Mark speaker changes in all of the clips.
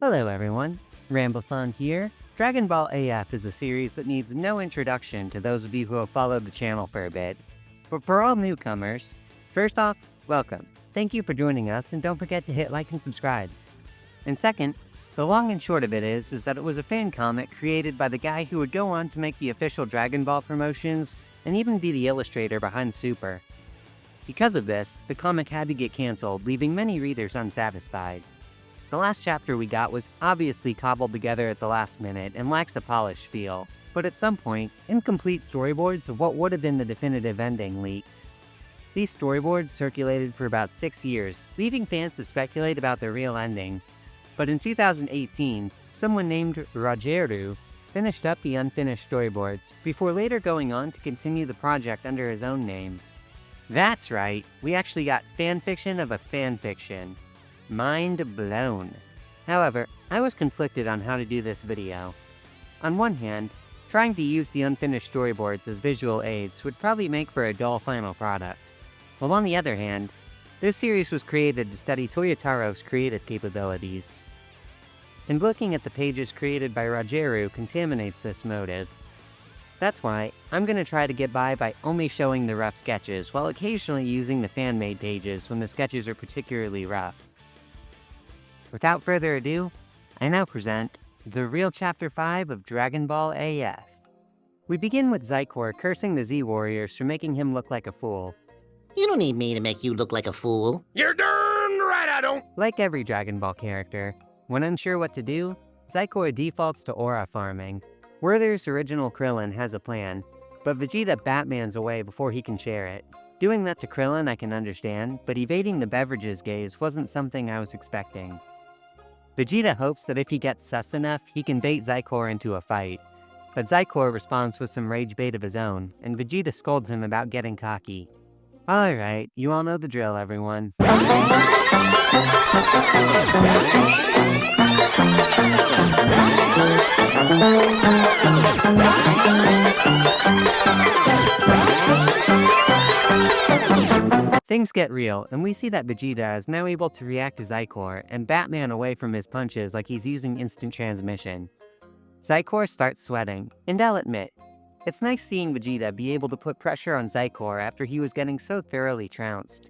Speaker 1: Hello everyone, Rambles-on here. Dragon Ball AF is a series that needs no introduction to those of you who have followed the channel for a bit. But for all newcomers, first off, welcome. Thank you for joining us, and don't forget to hit like and subscribe. And second, the long and short of it is that it was a fan comic created by the guy who would go on to make the official Dragon Ball promotions and even be the illustrator behind Super. Because of this, the comic had to get canceled, leaving many readers unsatisfied. The last chapter we got was obviously cobbled together at the last minute and lacks a polished feel, but at some point, incomplete storyboards of what would have been the definitive ending leaked. These storyboards circulated for about 6 years, leaving fans to speculate about the real ending. But in 2018, someone named Rogeru finished up the unfinished storyboards, before later going on to continue the project under his own name. That's right, we actually got fanfiction of a fanfiction. Mind blown. However, I was conflicted on how to do this video. On one hand, trying to use the unfinished storyboards as visual aids would probably make for a dull final product. While on the other hand, this series was created to study Toyotarou's creative capabilities. And looking at the pages created by Rogeru contaminates this motive. That's why I'm going to try to get by only showing the rough sketches, while occasionally using the fan-made pages when the sketches are particularly rough. Without further ado, I now present the real Chapter 5 of Dragon Ball AF. We begin with Zycor cursing the Z-Warriors for making him look like a fool.
Speaker 2: You don't need me to make you look like a fool.
Speaker 3: You're darn right I don't!
Speaker 1: Like every Dragon Ball character, when unsure what to do, Zycor defaults to aura farming. Werther's original Krillin has a plan, but Vegeta Batmans away before he can share it. Doing that to Krillin I can understand, but evading the beverages gaze wasn't something I was expecting. Vegeta hopes that if he gets sus enough, he can bait Zycor into a fight. But Zycor responds with some rage bait of his own, and Vegeta scolds him about getting cocky. Alright, you all know the drill, everyone. Things get real, and we see that Vegeta is now able to react to Zycor and Batman away from his punches like he's using instant transmission. Zycor starts sweating, and I'll admit, it's nice seeing Vegeta be able to put pressure on Zycor after he was getting so thoroughly trounced.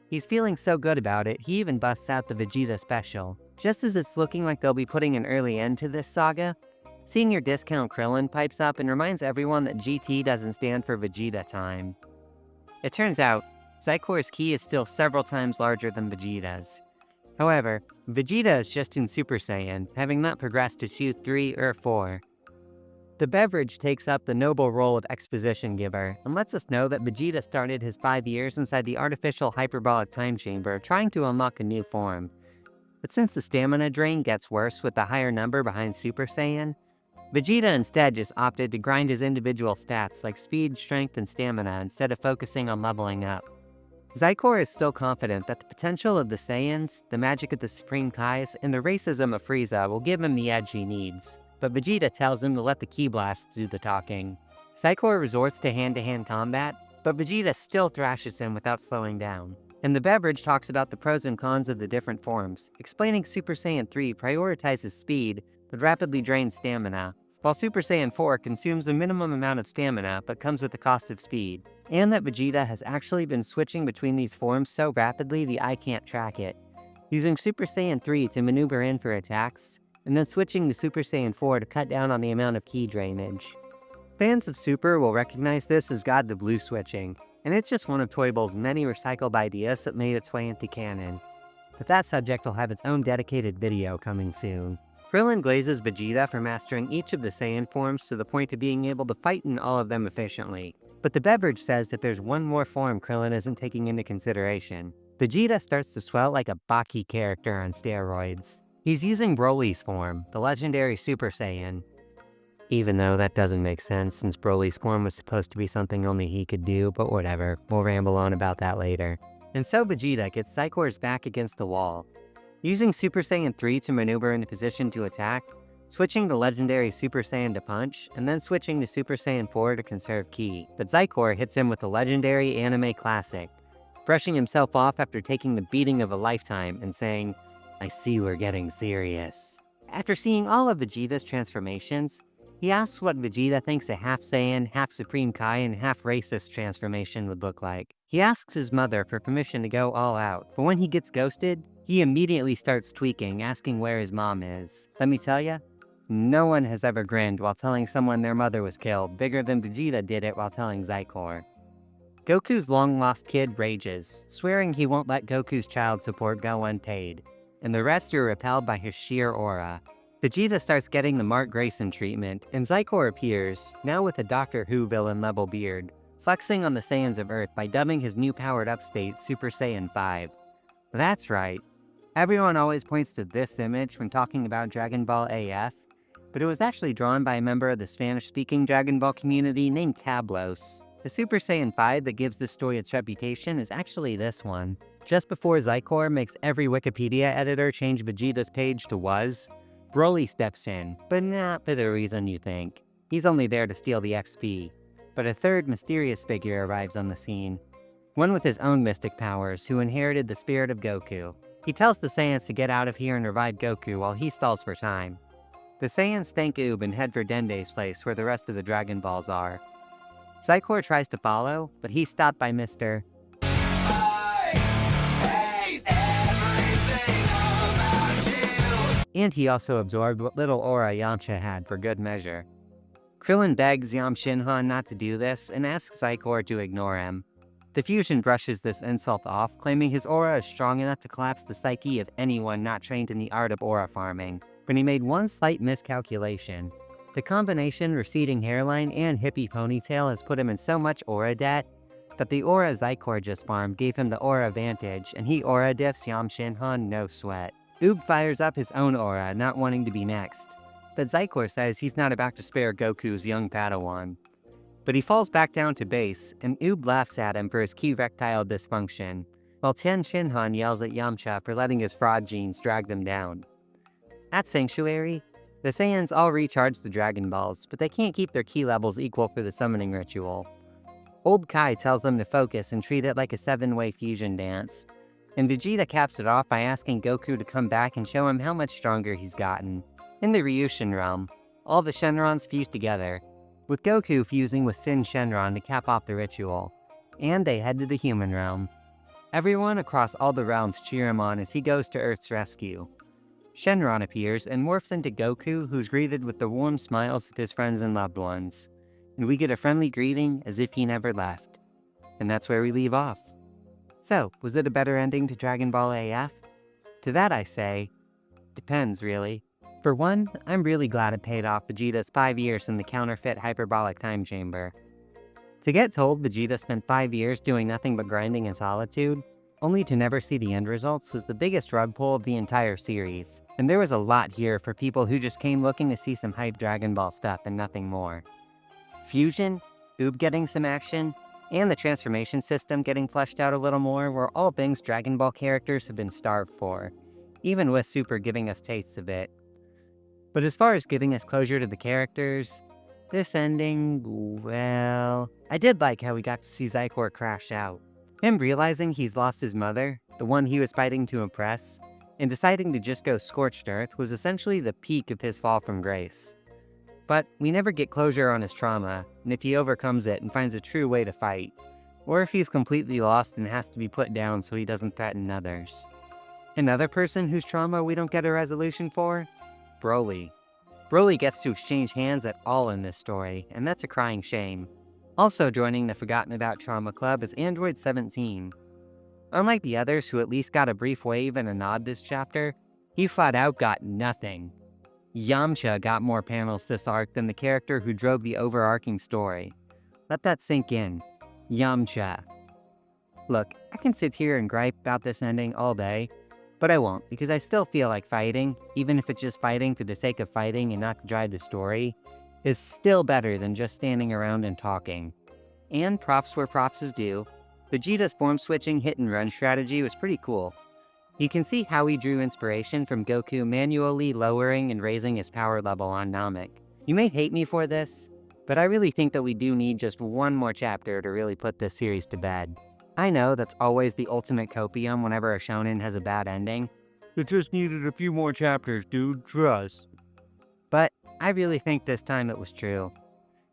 Speaker 1: He's feeling so good about it, he even busts out the Vegeta special. Just as it's looking like they'll be putting an early end to this saga, Senior Discount Krillin pipes up and reminds everyone that GT doesn't stand for Vegeta time. It turns out, Zycor's ki is still several times larger than Vegeta's. However, Vegeta is just in Super Saiyan, having not progressed to 2, 3, or 4. The beverage takes up the noble role of exposition giver, and lets us know that Vegeta started his 5 years inside the artificial hyperbolic time chamber trying to unlock a new form. But since the stamina drain gets worse with the higher number behind Super Saiyan, Vegeta instead just opted to grind his individual stats like speed, strength, and stamina instead of focusing on leveling up. Zycor is still confident that the potential of the Saiyans, the magic of the Supreme Kais, and the racism of Frieza will give him the edge he needs, but Vegeta tells him to let the Ki Blasts do the talking. Zycor resorts to hand-to-hand combat, but Vegeta still thrashes him without slowing down. And the beverage talks about the pros and cons of the different forms, explaining Super Saiyan 3 prioritizes speed, but rapidly drains stamina, while Super Saiyan 4 consumes the minimum amount of stamina but comes with the cost of speed, and that Vegeta has actually been switching between these forms so rapidly the eye can't track it, using Super Saiyan 3 to maneuver in for attacks, and then switching to Super Saiyan 4 to cut down on the amount of ki drainage. Fans of Super will recognize this as God to Blue switching, and it's just one of Toybell's many recycled ideas that made its way into canon. But that subject will have its own dedicated video coming soon. Krillin glazes Vegeta for mastering each of the Saiyan forms to the point of being able to fight in all of them efficiently. But the beverage says that there's one more form Krillin isn't taking into consideration. Vegeta starts to swell like a Baki character on steroids. He's using Broly's form, the legendary Super Saiyan. Even though that doesn't make sense since Broly's form was supposed to be something only he could do, but whatever, we'll ramble on about that later. And so Vegeta gets Zycor's back against the wall, using Super Saiyan 3 to maneuver into position to attack, switching to legendary Super Saiyan to punch, and then switching to Super Saiyan 4 to conserve ki. But Zycor hits him with the legendary anime classic, brushing himself off after taking the beating of a lifetime and saying, I see we're getting serious. After seeing all of Vegeta's transformations, he asks what Vegeta thinks a half Saiyan, half Supreme Kai, and half racist transformation would look like. He asks his mother for permission to go all out, but when he gets ghosted, he immediately starts tweaking, asking where his mom is. Let me tell ya, no one has ever grinned while telling someone their mother was killed bigger than Vegeta did it while telling Zycor. Goku's long-lost kid rages, swearing he won't let Goku's child support go unpaid, and the rest are repelled by his sheer aura. Vegeta starts getting the Mark Grayson treatment, and Zycor appears, now with a Doctor Who villain-level beard, flexing on the Saiyans of Earth by dubbing his new powered-up state Super Saiyan 5. That's right. Everyone always points to this image when talking about Dragon Ball AF, but it was actually drawn by a member of the Spanish-speaking Dragon Ball community named Tablos. The Super Saiyan 5 that gives this story its reputation is actually this one. Just before Zycor makes every Wikipedia editor change Vegeta's page to was, Broly steps in, but not for the reason you think. He's only there to steal the XP. But a third mysterious figure arrives on the scene. One with his own mystic powers, who inherited the spirit of Goku. He tells the Saiyans to get out of here and revive Goku while he stalls for time. The Saiyans thank Oob and head for Dende's place where the rest of the Dragon Balls are. Zycor tries to follow, but he's stopped by Mr. And he also absorbed what little aura Yamcha had for good measure. Krillin begs Yam Shinhan not to do this and asks Zycor to ignore him. The fusion brushes this insult off, claiming his aura is strong enough to collapse the psyche of anyone not trained in the art of aura farming, but he made one slight miscalculation. The combination receding hairline and hippie ponytail has put him in so much aura debt that the aura Zycor just farmed gave him the aura advantage, and he aura diffs Yam Shinhan no sweat. Oob fires up his own aura, not wanting to be next, but Zycor says he's not about to spare Goku's young Padawan. But he falls back down to base, and Oob laughs at him for his key erectile dysfunction, while Tien Shinhan yells at Yamcha for letting his fraud genes drag them down. At Sanctuary, the Saiyans all recharge the Dragon Balls, but they can't keep their ki levels equal for the summoning ritual. Old Kai tells them to focus and treat it like a 7-way fusion dance, and Vegeta caps it off by asking Goku to come back and show him how much stronger he's gotten. In the Ryushin realm, all the Shenrons fuse together, with Goku fusing with Sin Shenron to cap off the ritual, and they head to the human realm. Everyone across all the realms cheer him on as he goes to Earth's rescue. Shenron appears and morphs into Goku, who's greeted with the warm smiles of his friends and loved ones, and we get a friendly greeting as if he never left. And that's where we leave off. So, was it a better ending to Dragon Ball AF? To that I say, depends really. For one, I'm really glad it paid off Vegeta's 5 years in the counterfeit hyperbolic time chamber. To get told Vegeta spent 5 years doing nothing but grinding in solitude, only to never see the end results, was the biggest rug pull of the entire series. And there was a lot here for people who just came looking to see some hype Dragon Ball stuff and nothing more. Fusion, Oob getting some action, and the transformation system getting fleshed out a little more were all things Dragon Ball characters have been starved for, even with Super giving us tastes of it. But as far as giving us closure to the characters, this ending, well, I did like how we got to see Zycor crash out. Him realizing he's lost his mother, the one he was fighting to impress, and deciding to just go scorched earth was essentially the peak of his fall from grace. But we never get closure on his trauma, and if he overcomes it and finds a true way to fight, or if he's completely lost and has to be put down so he doesn't threaten others. Another person whose trauma we don't get a resolution for? Broly. Broly gets to exchange hands at all in this story, and that's a crying shame. Also joining the Forgotten About Trauma Club is Android 17. Unlike the others who at least got a brief wave and a nod this chapter, he flat out got nothing. Yamcha got more panels this arc than the character who drove the overarching story. Let that sink in. Yamcha. Look, I can sit here and gripe about this ending all day, but I won't, because I still feel like fighting, even if it's just fighting for the sake of fighting and not to drive the story, is still better than just standing around and talking. And props where props is due, Vegeta's form-switching hit-and-run strategy was pretty cool. You can see how he drew inspiration from Goku manually lowering and raising his power level on Namek. You may hate me for this, but I really think that we do need just one more chapter to really put this series to bed. I know that's always the ultimate copium whenever a shonen has a bad ending, It just needed a few more chapters, dude, trust. But I really think this time it was true.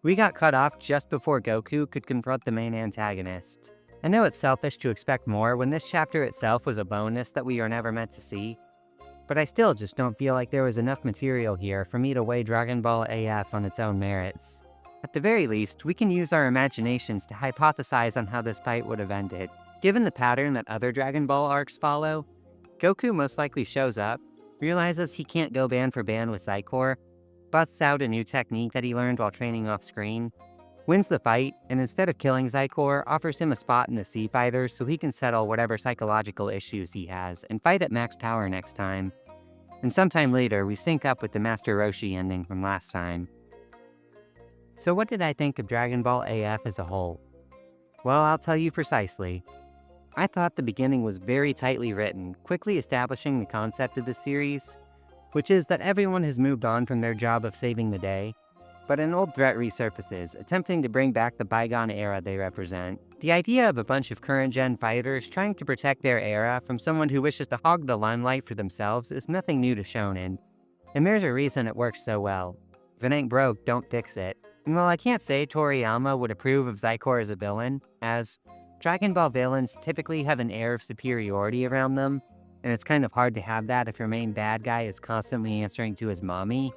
Speaker 1: We got cut off just before Goku could confront the main antagonist. I know it's selfish to expect more when this chapter itself was a bonus that we are never meant to see, but I still just don't feel like there was enough material here for me to weigh Dragon Ball AF on its own merits. At the very least, we can use our imaginations to hypothesize on how this fight would have ended. Given the pattern that other Dragon Ball arcs follow, Goku most likely shows up, realizes he can't go band for band with Psychor, busts out a new technique that he learned while training off-screen, wins the fight, and instead of killing Psychor, offers him a spot in the Sea Fighters so he can settle whatever psychological issues he has and fight at max power next time. And sometime later, we sync up with the Master Roshi ending from last time. So what did I think of Dragon Ball AF as a whole? Well, I'll tell you precisely. I thought the beginning was very tightly written, quickly establishing the concept of the series, which is that everyone has moved on from their job of saving the day, but an old threat resurfaces, attempting to bring back the bygone era they represent. The idea of a bunch of current-gen fighters trying to protect their era from someone who wishes to hog the limelight for themselves is nothing new to shonen, and there's a reason it works so well. If it ain't broke, don't fix it. And while I can't say Toriyama would approve of Psychor as a villain, as Dragon Ball villains typically have an air of superiority around them, and it's kind of hard to have that if your main bad guy is constantly answering to his mommy.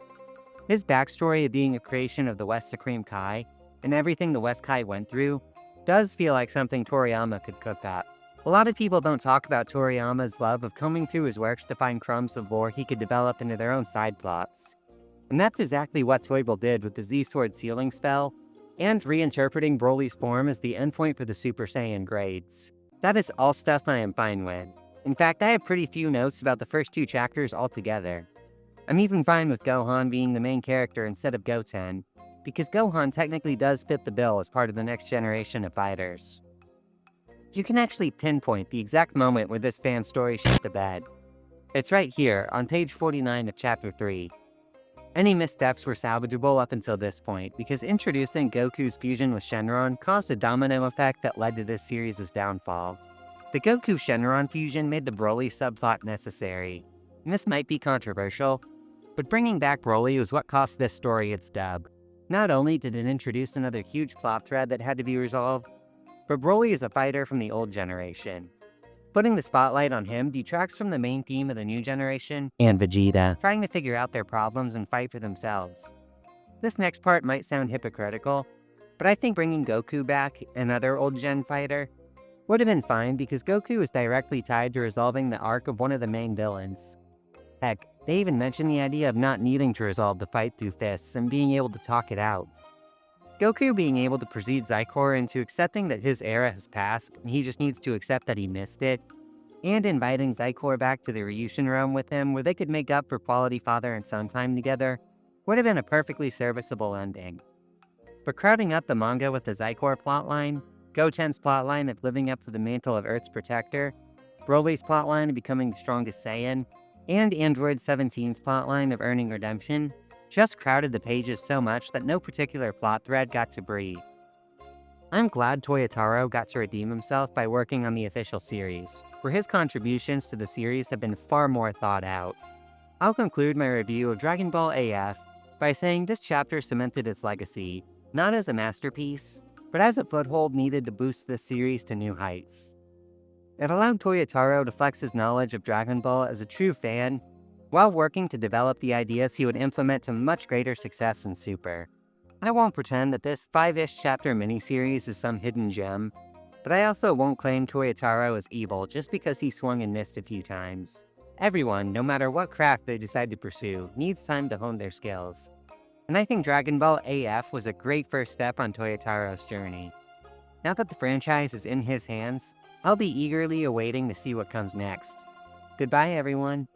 Speaker 1: His backstory of being a creation of the West Supreme Kai, and everything the West Kai went through, does feel like something Toriyama could cook up. A lot of people don't talk about Toriyama's love of combing through his works to find crumbs of lore he could develop into their own side plots. And that's exactly what Toyble did with the Z-Sword sealing spell, and reinterpreting Broly's form as the endpoint for the Super Saiyan grades. That is all stuff I am fine with. In fact, I have pretty few notes about the first two chapters altogether. I'm even fine with Gohan being the main character instead of Goten, because Gohan technically does fit the bill as part of the next generation of fighters. You can actually pinpoint the exact moment where this fan story shit the bed. It's right here, on page 49 of chapter 3. Any missteps were salvageable up until this point, because introducing Goku's fusion with Shenron caused a domino effect that led to this series' downfall. The Goku-Shenron fusion made the Broly subplot necessary, and this might be controversial, but bringing back Broly was what cost this story its dub. Not only did it introduce another huge plot thread that had to be resolved, but Broly is a fighter from the old generation. Putting the spotlight on him detracts from the main theme of the new generation and Vegeta, trying to figure out their problems and fight for themselves. This next part might sound hypocritical, but I think bringing Goku back, another old-gen fighter, would have been fine because Goku is directly tied to resolving the arc of one of the main villains. Heck, they even mention the idea of not needing to resolve the fight through fists and being able to talk it out. Goku being able to proceed Psychor into accepting that his era has passed and he just needs to accept that he missed it, and inviting Psychor back to the Ryushin realm with him where they could make up for quality father and son time together, would have been a perfectly serviceable ending. But crowding up the manga with the Psychor plotline, Goten's plotline of living up to the mantle of Earth's protector, Broly's plotline of becoming the strongest Saiyan, and Android 17's plotline of earning redemption, just crowded the pages so much that no particular plot thread got to breathe. I'm glad Toyotarou got to redeem himself by working on the official series, where his contributions to the series have been far more thought out. I'll conclude my review of Dragon Ball AF by saying this chapter cemented its legacy, not as a masterpiece, but as a foothold needed to boost this series to new heights. It allowed Toyotarou to flex his knowledge of Dragon Ball as a true fan, while working to develop the ideas he would implement to much greater success in Super. I won't pretend that this 5-ish chapter miniseries is some hidden gem, but I also won't claim Toyotarou as evil just because he swung and missed a few times. Everyone, no matter what craft they decide to pursue, needs time to hone their skills. And I think Dragon Ball AF was a great first step on Toyotarou's journey. Now that the franchise is in his hands, I'll be eagerly awaiting to see what comes next. Goodbye, everyone.